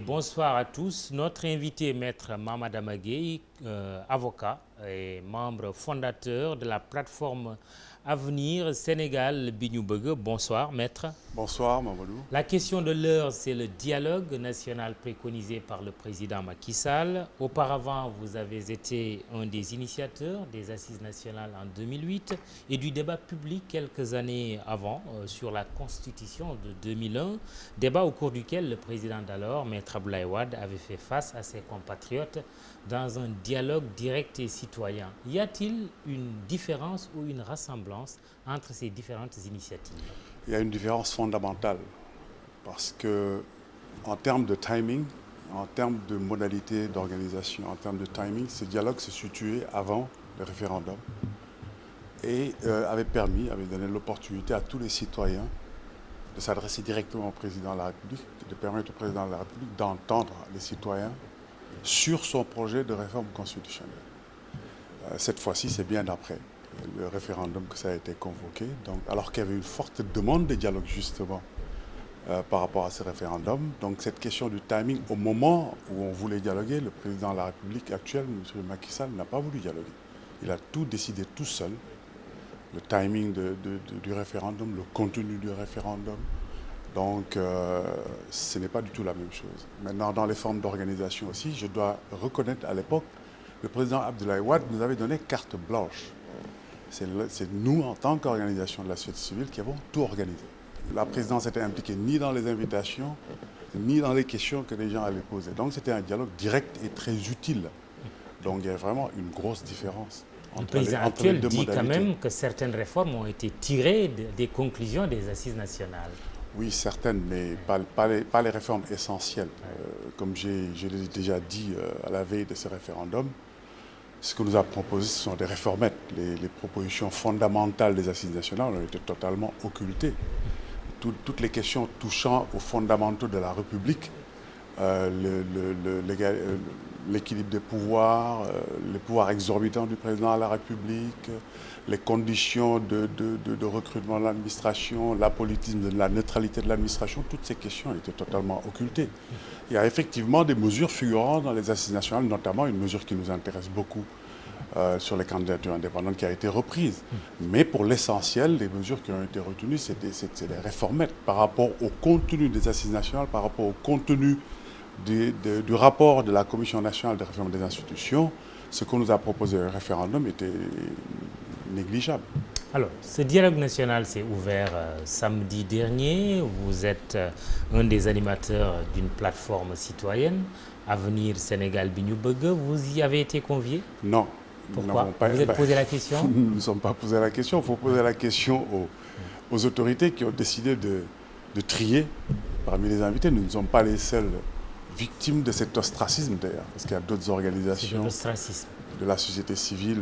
Bonsoir à tous. Notre invité, Maître Mamadama Gueye, avocat et membre fondateur de la plateforme Avenir Sénégal bi ñu bëgg. Bonsoir, Maître. Bonsoir, Mamadou. La question de l'heure, c'est le dialogue national préconisé par le président Macky Sall. Auparavant, vous avez été un des initiateurs des Assises nationales en 2008 et du débat public quelques années avant sur la Constitution de 2001, débat au cours duquel le président d'alors, Maître Abdoulaye Wade, avait fait face à ses compatriotes dans un dialogue direct et citoyen. Y a-t-il une différence ou une ressemblance entre ces différentes initiatives? Il y a une différence fondamentale parce que en termes de timing, en termes de modalités d'organisation, en termes de timing, ce dialogue se situait avant le référendum et avait donné l'opportunité à tous les citoyens de s'adresser directement au président de la République, de permettre au président de la République d'entendre les citoyens sur son projet de réforme constitutionnelle. Cette fois-ci, c'est bien après le référendum que ça a été convoqué, donc, alors qu'il y avait une forte demande de dialogue justement par rapport à ce référendum. Donc cette question du timing, au moment où on voulait dialoguer, le président de la République actuel, M. Macky Sall, n'a pas voulu dialoguer. Il a tout décidé tout seul, le timing du référendum, le contenu du référendum. Donc ce n'est pas du tout la même chose. Maintenant, dans les formes d'organisation aussi, je dois reconnaître à l'époque, le président Abdoulaye Wade nous avait donné carte blanche. C'est nous, en tant qu'organisation de la société civile, qui avons tout organisé. La présidence n'était impliquée ni dans les invitations, ni dans les questions que les gens allaient poser. Donc c'était un dialogue direct et très utile. Donc il y a vraiment une grosse différence. Le président actuel dit quand même que certaines réformes ont été tirées des conclusions des Assises nationales. Oui, certaines, mais pas les réformes essentielles. Comme je l'ai déjà dit à la veille de ce référendum, ce que nous a proposé, ce sont des réformettes. Les propositions fondamentales des Assises nationales ont été totalement occultées. Toutes les questions touchant aux fondamentaux de la République, l'équilibre des pouvoirs, les pouvoirs exorbitants du président de la République, les conditions de recrutement de l'administration, l'apolitisme de la neutralité de l'administration, toutes ces questions ont été totalement occultées. Il y a effectivement des mesures figurant dans les Assises nationales, notamment une mesure qui nous intéresse beaucoup sur les candidatures indépendantes qui a été reprise. Mais pour l'essentiel, les mesures qui ont été retenues, c'est des réformettes par rapport au contenu des Assises nationales, par rapport au contenu du rapport de la Commission nationale de réforme des institutions. Ce qu'on nous a proposé au référendum était négligeable. Alors, ce dialogue national s'est ouvert samedi dernier. Vous êtes un des animateurs d'une plateforme citoyenne, Avenir Sénégal bi ñu bëgg. Vous y avez été convié? Non. Pourquoi? Vous êtes posé la question? Nous ne nous sommes pas posé la question. Il faut poser la question aux autorités qui ont décidé de trier parmi les invités. Nous ne sommes pas les seuls victimes de cet ostracisme d'ailleurs, parce qu'il y a d'autres organisations de la société civile,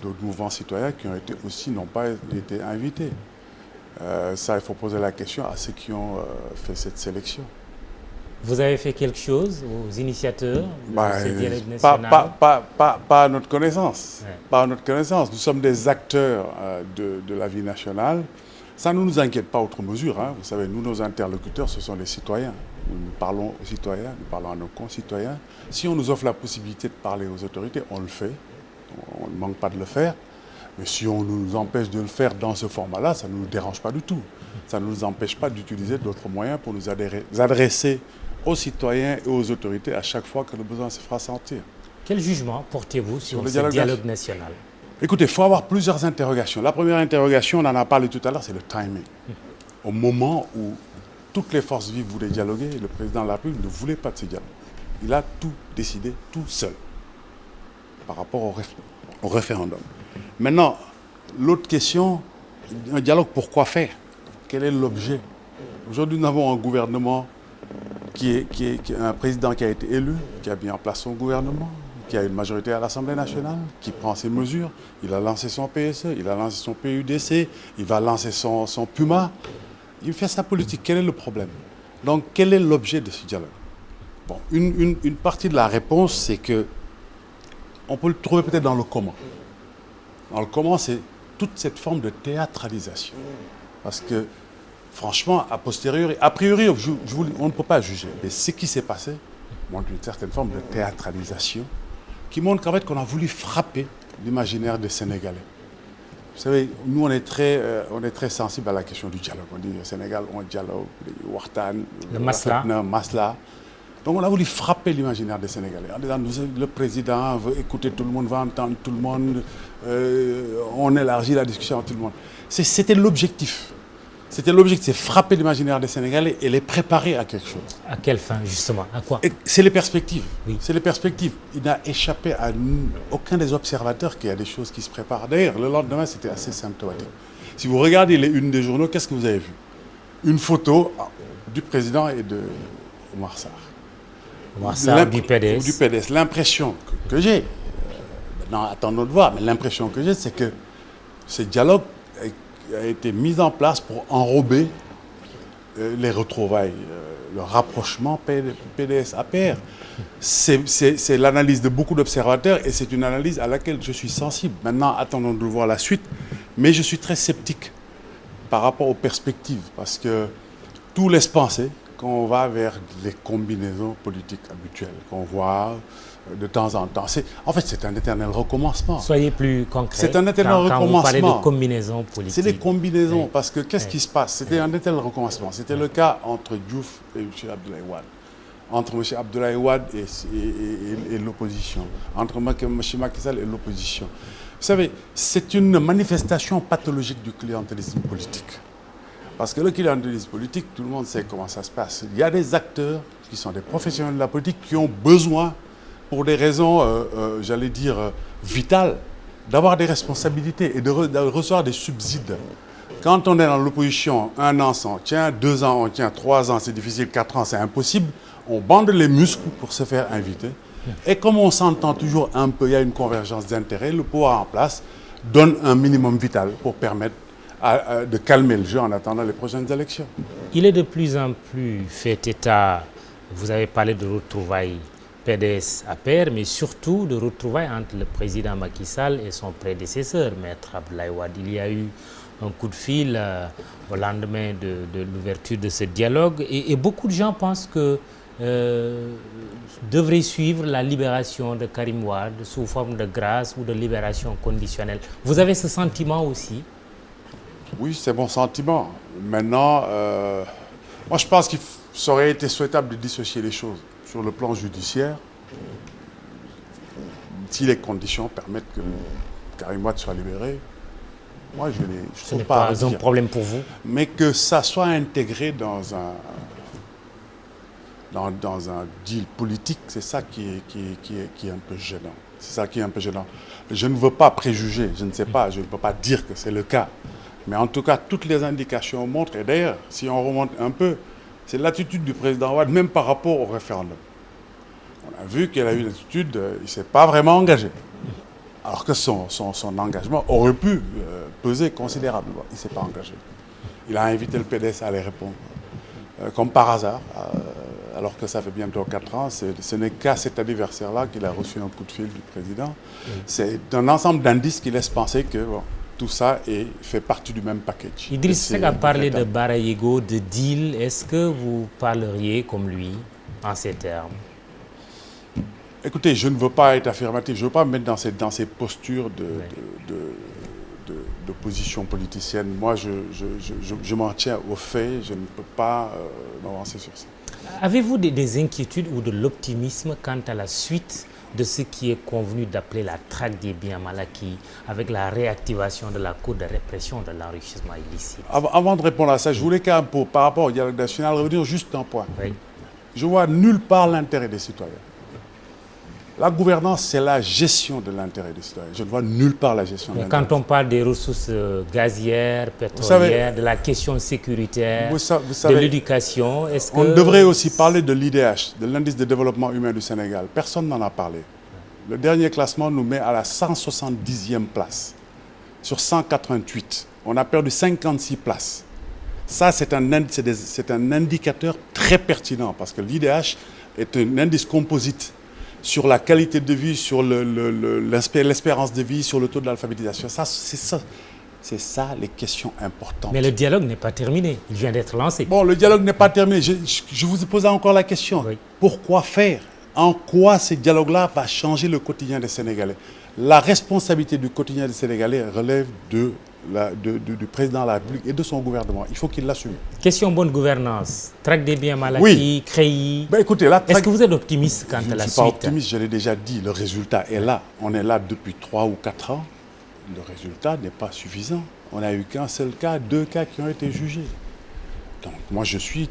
d'autres mouvements citoyens qui ont été aussi, n'ont pas été invités. Ça, il faut poser la question à ceux qui ont fait cette sélection. Vous avez fait quelque chose aux initiateurs de ce dialogue national? Pas à notre connaissance. Ouais. Pas à notre connaissance. Nous sommes des acteurs de la vie nationale. Ça ne nous inquiète pas outre mesure. Hein. Vous savez, nous, nos interlocuteurs, ce sont les citoyens. Nous parlons aux citoyens, nous parlons à nos concitoyens. Si on nous offre la possibilité de parler aux autorités, on le fait. On ne manque pas de le faire. Mais si on nous empêche de le faire dans ce format-là, ça ne nous dérange pas du tout. Ça ne nous empêche pas d'utiliser d'autres moyens pour nous adresser aux citoyens et aux autorités à chaque fois que le besoin se fera sentir. Quel jugement portez-vous sur ce dialogue national? Écoutez, il faut avoir plusieurs interrogations. La première interrogation, on en a parlé tout à l'heure, c'est le timing. Au moment où toutes les forces vives voulaient dialoguer, le président de la République ne voulait pas de ce dialogue. Il a tout décidé tout seul par rapport au référendum. Maintenant, l'autre question, un dialogue, pourquoi faire? Quel est l'objet? Aujourd'hui, nous avons un gouvernement qui est un président qui a été élu, qui a mis en place son gouvernement, qui a une majorité à l'Assemblée nationale, qui prend ses mesures. Il a lancé son PSE, il a lancé son PUDC, il va lancer son PUMA. Il fait sa politique. Quel est le problème? Donc, quel est l'objet de ce dialogue? Bon, une partie de la réponse, c'est que on peut le trouver peut-être dans le comment. Dans le comment, c'est toute cette forme de théâtralisation. Parce que franchement, a posteriori, a priori, on ne peut pas juger. Mais ce qui s'est passé montre une certaine forme de théâtralisation qui montre qu'en fait, qu'on a voulu frapper l'imaginaire des Sénégalais. Vous savez, nous, on est très sensible à la question du dialogue. On dit au Sénégal, on dialogue, le masla. Donc, on a voulu frapper l'imaginaire des Sénégalais en disant, le président veut écouter tout le monde, va entendre tout le monde, on élargit la discussion à tout le monde. C'était l'objectif. C'était l'objectif, c'est frapper l'imaginaire des Sénégalais et les préparer à quelque chose. À quelle fin, justement? À quoi? C'est les perspectives. Oui. C'est les perspectives. Il n'a échappé à aucun des observateurs qu'il y a des choses qui se préparent. D'ailleurs, le lendemain, c'était assez symptomatique. Si vous regardez les unes des journaux, qu'est-ce que vous avez vu? Une photo du président et de Oumar Sarr. Oumar Sarr du PDS. Du PDS. L'impression que j'ai, maintenant attendons de voir, mais l'impression que j'ai, c'est que ce dialogue a été mis en place pour enrober les retrouvailles, le rapprochement PDS-APR. C'est l'analyse de beaucoup d'observateurs et c'est une analyse à laquelle je suis sensible. Maintenant, attendons de voir la suite, mais je suis très sceptique par rapport aux perspectives parce que tout laisse penser qu'on va vers les combinaisons politiques habituelles qu'on voit de temps en temps. En fait, c'est un éternel recommencement. Soyez plus concret. C'est un éternel recommencement. Quand vous parlez de combinaisons politiques. C'est des combinaisons, parce que qu'est-ce qui se passe? C'était un éternel recommencement. C'était le cas entre Diouf et M. Abdoulaye Wade, entre M. Abdoulaye Wade et l'opposition, entre M. Macky Sall et l'opposition. Vous savez, c'est une manifestation pathologique du clientélisme politique. Parce que le clientélisme politique, tout le monde sait comment ça se passe. Il y a des acteurs qui sont des professionnels de la politique qui ont besoin, pour des raisons, j'allais dire, vitales, d'avoir des responsabilités et de recevoir des subsides. Quand on est dans l'opposition, 1 an, ça on tient, 2 ans, on tient, 3 ans, c'est difficile, 4 ans, c'est impossible. On bande les muscles pour se faire inviter. Et comme on s'entend toujours un peu, il y a une convergence d'intérêts, le pouvoir en place donne un minimum vital pour permettre de calmer le jeu en attendant les prochaines élections. Il est de plus en plus fait état, vous avez parlé de retrouvailles PDS-APR, mais surtout de retrouvailles entre le président Macky Sall et son prédécesseur, Maître Abdoulaye Wade. Il y a eu un coup de fil au lendemain de l'ouverture de ce dialogue et beaucoup de gens pensent que devrait suivre la libération de Karim Wade sous forme de grâce ou de libération conditionnelle. Vous avez ce sentiment aussi? Oui, c'est mon sentiment. Maintenant, moi je pense qu'il aurait été souhaitable de dissocier les choses. Sur le plan judiciaire, si les conditions permettent que Karim Wade soit libéré, moi je ne trouve pas un problème pour vous. Mais que ça soit intégré dans un deal politique, c'est ça qui est un peu gênant. C'est ça qui est un peu gênant. Je ne veux pas préjuger, je ne sais pas, je ne peux pas dire que c'est le cas. Mais en tout cas, toutes les indications montrent, et d'ailleurs, si on remonte un peu, c'est l'attitude du président Wade, même par rapport au référendum. On a vu qu'il a eu l'attitude, il ne s'est pas vraiment engagé. Alors que son engagement aurait pu peser considérablement. Il ne s'est pas engagé. Il a invité le PDS à aller répondre. Comme par hasard, alors que ça fait bientôt 4 ans, ce n'est qu'à cet anniversaire-là qu'il a reçu un coup de fil du président. C'est un ensemble d'indices qui laissent penser que tout ça fait partie du même package. Idriss Seck a parlé de Barayigo, de deal. Est-ce que vous parleriez comme lui en ces termes? Écoutez, je ne veux pas être affirmatif, je ne veux pas me mettre dans ces postures de position politicienne. Moi, je m'en tiens aux faits, je ne peux pas m'avancer sur ça. Avez-vous des inquiétudes ou de l'optimisme quant à la suite de ce qui est convenu d'appeler la traque des biens mal acquis, avec la réactivation de la Cour de répression de l'enrichissement illicite? Avant de répondre à ça, je voulais quand même, par rapport au dialogue national, revenir juste un point. Oui. Je ne vois nulle part l'intérêt des citoyens. La gouvernance, c'est la gestion de l'intérêt des citoyens. Je ne vois nulle part la gestion de l'intérêt. Quand on parle des ressources gazières, pétrolières, de la question sécuritaire, de l'éducation, est-ce que... On devrait aussi parler de l'IDH, de l'indice de développement humain du Sénégal. Personne n'en a parlé. Le dernier classement nous met à la 170e place sur 188. On a perdu 56 places. Ça, c'est un indicateur très pertinent parce que l'IDH est un indice composite sur la qualité de vie, sur l'espérance de vie, sur le taux de l'alphabétisation. Ça, C'est ça les questions importantes. Mais le dialogue n'est pas terminé, il vient d'être lancé. Bon, le dialogue n'est pas terminé. Je vous pose encore la question. Oui. Pourquoi faire? En quoi ce dialogue-là va changer le quotidien des Sénégalais? La responsabilité du quotidien des Sénégalais relève du président de la République et de son gouvernement. Il faut qu'il l'assume. Question bonne gouvernance, traque des biens mal acquis, Oui. CREI. Ben écoutez, là, Est-ce que vous êtes optimiste quant je à ne la suis suite? pas optimiste, je l'ai déjà dit. Le résultat est là. On est là depuis 3 ou 4 ans. Le résultat n'est pas suffisant. On n'a eu qu'un seul cas, 2 cas qui ont été jugés. Donc moi, je suis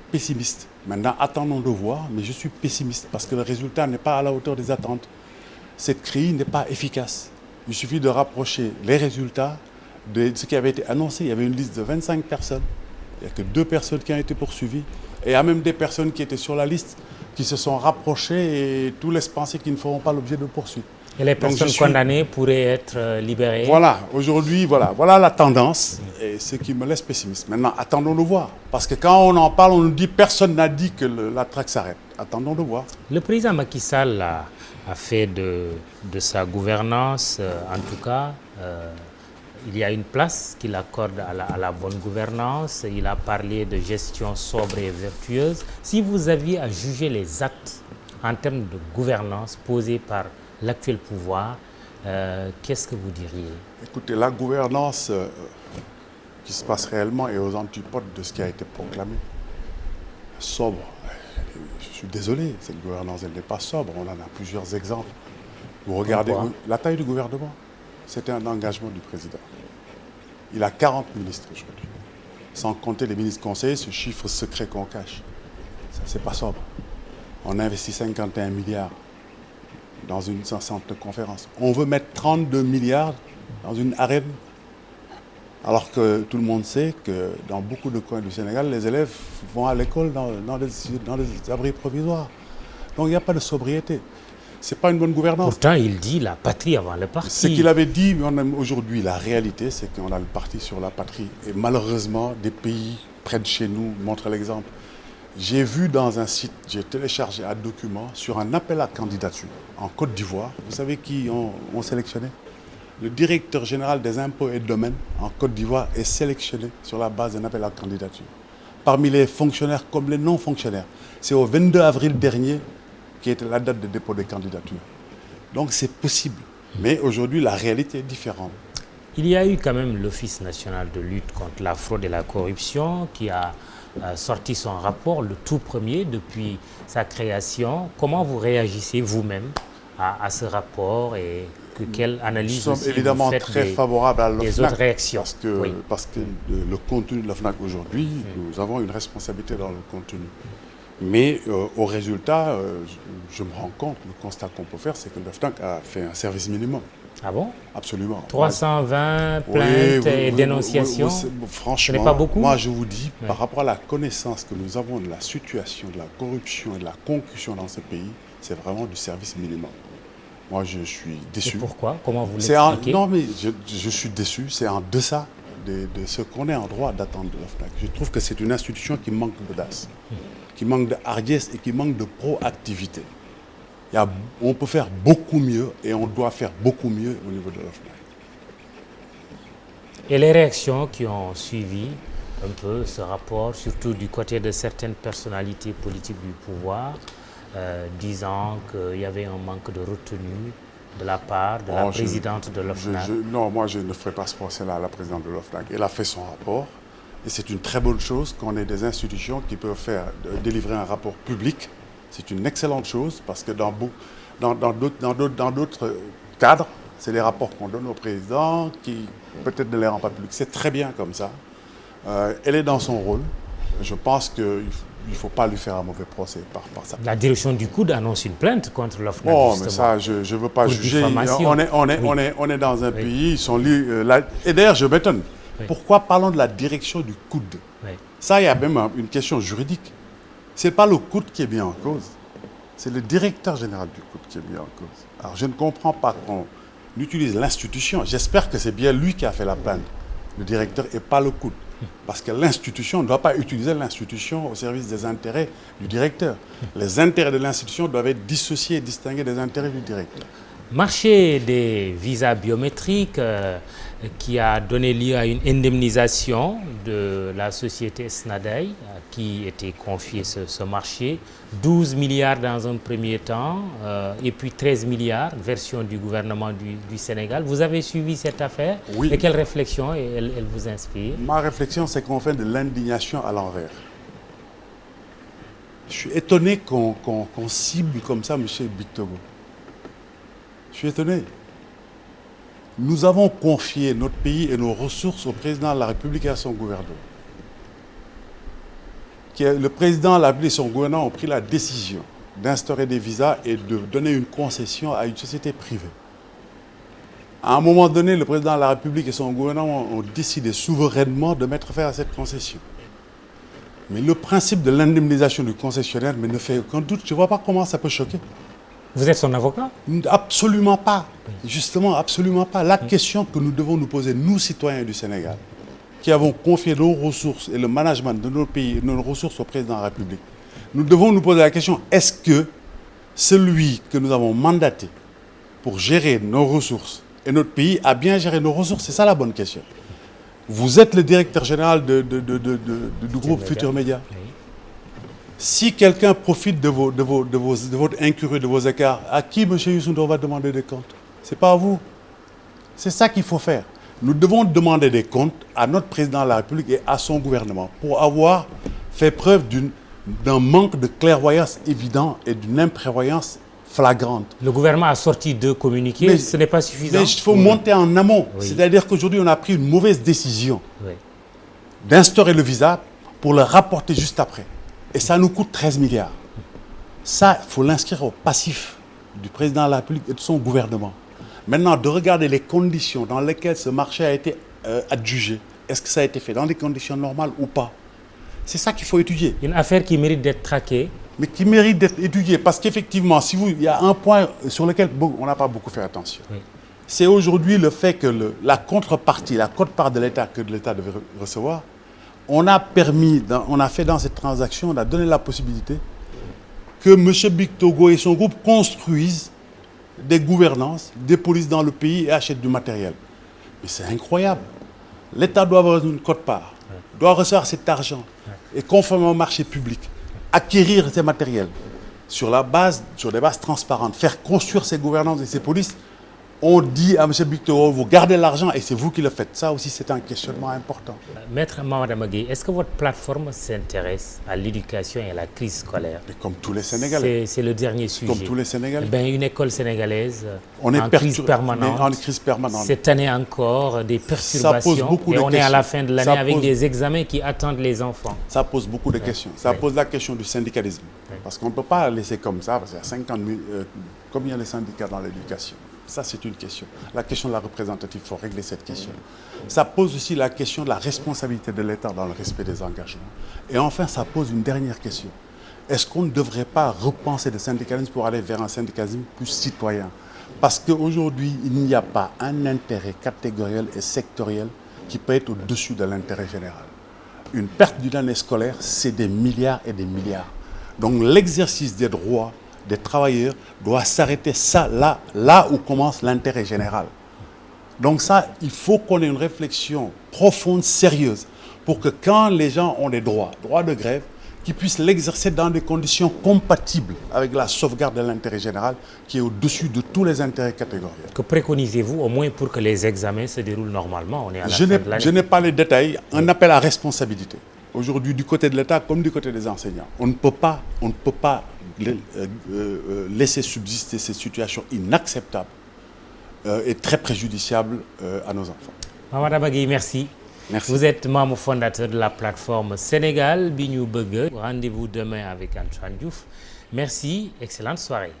pessimiste. Maintenant, attendons de voir, mais je suis pessimiste parce que le résultat n'est pas à la hauteur des attentes. Cette crise n'est pas efficace. Il suffit de rapprocher les résultats de ce qui avait été annoncé. Il y avait une liste de 25 personnes. Il n'y a que 2 personnes qui ont été poursuivies. Et il y a même des personnes qui étaient sur la liste qui se sont rapprochées et tout laisse penser qu'ils ne feront pas l'objet de poursuites. Et les personnes condamnées pourraient être libérées? Voilà, aujourd'hui, voilà la tendance et ce qui me laisse pessimiste. Maintenant, attendons de voir. Parce que quand on en parle, on nous dit personne n'a dit que la traque s'arrête. Attendons de voir. Le président Macky Sall a fait de sa gouvernance, en tout cas, il y a une place qu'il accorde à la bonne gouvernance. Il a parlé de gestion sobre et vertueuse. Si vous aviez à juger les actes en termes de gouvernance posés par l'actuel pouvoir, qu'est-ce que vous diriez? Écoutez, la gouvernance qui se passe réellement est aux antipodes de ce qui a été proclamé. Sobre. Je suis désolé, cette gouvernance, elle n'est pas sobre. On en a plusieurs exemples. Vous regardez la taille du gouvernement. C'était un engagement du président. Il a 40 ministres aujourd'hui. Sans compter les ministres conseillers, ce chiffre secret qu'on cache. Ça, c'est pas sobre. On investit 51 milliards dans un centre de conférence. On veut mettre 32 milliards dans une arène. Alors que tout le monde sait que dans beaucoup de coins du Sénégal, les élèves vont à l'école dans des abris provisoires. Donc il n'y a pas de sobriété. Ce n'est pas une bonne gouvernance. Pourtant, il dit la patrie avant le parti. Ce qu'il avait dit, mais aujourd'hui, la réalité, c'est qu'on a le parti sur la patrie. Et malheureusement, des pays près de chez nous montrent l'exemple. J'ai vu dans un site, j'ai téléchargé un document sur un appel à candidature en Côte d'Ivoire. Vous savez qui ont sélectionné? Le directeur général des impôts et domaines en Côte d'Ivoire est sélectionné sur la base d'un appel à candidature. Parmi les fonctionnaires comme les non-fonctionnaires. C'est au 22 avril dernier qui était la date de dépôt des candidatures. Donc c'est possible. Mais aujourd'hui, la réalité est différente. Il y a eu quand même l'Office national de lutte contre la fraude et la corruption qui a sorti son rapport, le tout premier depuis sa création. Comment vous réagissez vous-même à ce rapport et quelle analyse nous sommes évidemment très favorables à des autres réactions? Parce que le contenu de l'OFNAC aujourd'hui, nous avons une responsabilité dans le contenu. Mais au résultat, je me rends compte, le constat qu'on peut faire, c'est que l'OFNAC a fait un service minimum. Ah bon? Absolument. 320 plaintes et dénonciations, franchement, ce n'est pas beaucoup? Moi je vous dis, par rapport à la connaissance que nous avons de la situation, de la corruption et de la concussion dans ce pays, c'est vraiment du service minimum. Moi je suis déçu. Et pourquoi? Comment vous l'expliquez? Non mais je suis déçu, c'est en deçà de ce qu'on est en droit d'attendre de l'OFNAC. Je trouve que c'est une institution qui manque d'audace, qui manque de hardiesse et qui manque de proactivité. On peut faire beaucoup mieux et on doit faire beaucoup mieux au niveau de l'OFNAC. Et les réactions qui ont suivi un peu ce rapport, surtout du côté de certaines personnalités politiques du pouvoir, disant qu'il y avait un manque de retenue de la part de la présidente de l'OFNAC. Non, moi je ne ferai pas ce procès-là à la présidente de l'OFNAC. Elle a fait son rapport et c'est une très bonne chose qu'on ait des institutions qui peuvent délivrer un rapport public. C'est une excellente chose parce que dans d'autres cadres, c'est les rapports qu'on donne au président qui peut-être ne les rend pas publics. C'est très bien comme ça. Elle est dans son rôle. Je pense qu'il ne faut pas lui faire un mauvais procès par ça. La direction du COUD annonce une plainte contre l'OFNAC. Oh, mais ça, je ne veux pas juger. On est dans un pays, ils sont et d'ailleurs, je m'étonne. Oui. Pourquoi parlons de la direction du COUD? Ça, il y a même une question juridique. Ce n'est pas le COUD qui est mis en cause. C'est le directeur général du COUD qui est mis en cause. Alors, je ne comprends pas qu'on utilise l'institution. J'espère que c'est bien lui qui a fait la plainte, le directeur, et pas le COUD. Parce que l'institution ne doit pas utiliser l'institution au service des intérêts du directeur. Les intérêts de l'institution doivent être dissociés et distingués des intérêts du directeur. Marché des visas biométriques qui a donné lieu à une indemnisation de la société Snadey qui était confiée ce marché. 12 milliards dans un premier temps et puis 13 milliards, version du gouvernement du Sénégal. Vous avez suivi cette affaire? Oui. Et quelle réflexion elle vous inspire? Ma réflexion, c'est qu'on fait de l'indignation à l'envers. Je suis étonné qu'on cible comme ça M. Bictogo. Je suis étonné. Nous avons confié notre pays et nos ressources au président de la République et à son gouvernement. Le président de la République et son gouvernement ont pris la décision d'instaurer des visas et de donner une concession à une société privée. À un moment donné, le président de la République et son gouvernement ont décidé souverainement de mettre fin à cette concession. Mais le principe de l'indemnisation du concessionnaire ne fait aucun doute. Je ne vois pas comment ça peut choquer. Vous êtes son avocat? Absolument pas. Justement, absolument pas. La question que nous devons nous poser, nous, citoyens du Sénégal, qui avons confié nos ressources et le management de nos pays, nos ressources au président de la République, nous devons nous poser la question, est-ce que celui que nous avons mandaté pour gérer nos ressources et notre pays a bien géré nos ressources? C'est ça la bonne question. Vous êtes le directeur général du groupe Futur Média. Oui. Si quelqu'un profite de votre incurie, de vos écarts, à qui M. Youssou N'Dour va demander des comptes? Ce n'est pas à vous. C'est ça qu'il faut faire. Nous devons demander des comptes à notre président de la République et à son gouvernement pour avoir fait preuve d'un manque de clairvoyance évident et d'une imprévoyance flagrante. Le gouvernement a sorti 2 communiqués, mais ce n'est pas suffisant. Mais il faut monter en amont. Oui. C'est-à-dire qu'aujourd'hui, on a pris une mauvaise décision d'instaurer le visa pour le rapporter juste après. Et ça nous coûte 13 milliards. Ça, il faut l'inscrire au passif du président de la République et de son gouvernement. Maintenant, de regarder les conditions dans lesquelles ce marché a été adjugé. Est-ce que ça a été fait dans des conditions normales ou pas? C'est ça qu'il faut étudier. Une affaire qui mérite d'être traquée. Mais qui mérite d'être étudiée. Parce qu'effectivement, il y a un point sur lequel on n'a pas beaucoup fait attention. Oui. C'est aujourd'hui le fait que la contrepartie, la quote-part de l'État que l'État devait recevoir, on a fait dans cette transaction, on a donné la possibilité que M. Bictogo et son groupe construisent des gouvernances, des polices dans le pays et achètent du matériel. Mais c'est incroyable. L'État doit avoir une quote-part, doit recevoir cet argent et conformément au marché public, acquérir ces matériels sur des bases transparentes, faire construire ces gouvernances et ces polices. On dit à M. Bictogo, vous gardez l'argent et c'est vous qui le faites. Ça aussi, c'est un questionnement important. Maître Mamad Amagueye, est-ce que votre plateforme s'intéresse à l'éducation et à la crise scolaire? Mais comme tous les Sénégalais. C'est le dernier sujet. Comme tous les Sénégalais. Une école sénégalaise en crise permanente. En crise permanente. Cette année encore, des perturbations. Ça pose beaucoup et de on questions. est à la fin de l'année avec des examens qui attendent les enfants. Ça pose beaucoup de questions. Ça pose la question du syndicalisme. Parce qu'on ne peut pas laisser comme ça, parce qu'il y a 50 000... combien de syndicats dans l'éducation? Ça, c'est une question. La question de la représentative, il faut régler cette question. Ça pose aussi la question de la responsabilité de l'État dans le respect des engagements. Et enfin, ça pose une dernière question. Est-ce qu'on ne devrait pas repenser le syndicalisme pour aller vers un syndicalisme plus citoyen? Parce qu'aujourd'hui, il n'y a pas un intérêt catégoriel et sectoriel qui peut être au-dessus de l'intérêt général. Une perte d'une année scolaire, c'est des milliards et des milliards. Donc l'exercice des droits des travailleurs doit s'arrêter là où commence l'intérêt général. Donc ça, il faut qu'on ait une réflexion profonde, sérieuse, pour que quand les gens ont des droits de grève, qu'ils puissent l'exercer dans des conditions compatibles avec la sauvegarde de l'intérêt général qui est au-dessus de tous les intérêts catégoriels. Que préconisez-vous au moins pour que les examens se déroulent normalement? On est à la fin de l'année. Je n'ai pas les détails, un appel à responsabilité. Aujourd'hui, du côté de l'État comme du côté des enseignants, on ne peut pas laisser subsister ces situations inacceptables et très préjudiciables à nos enfants. Mamad Amagueye, merci. Merci. Vous êtes membre fondateur de la plateforme Sénégal bi ñu bëgg. Rendez-vous demain avec Antoine Diouf. Merci, excellente soirée.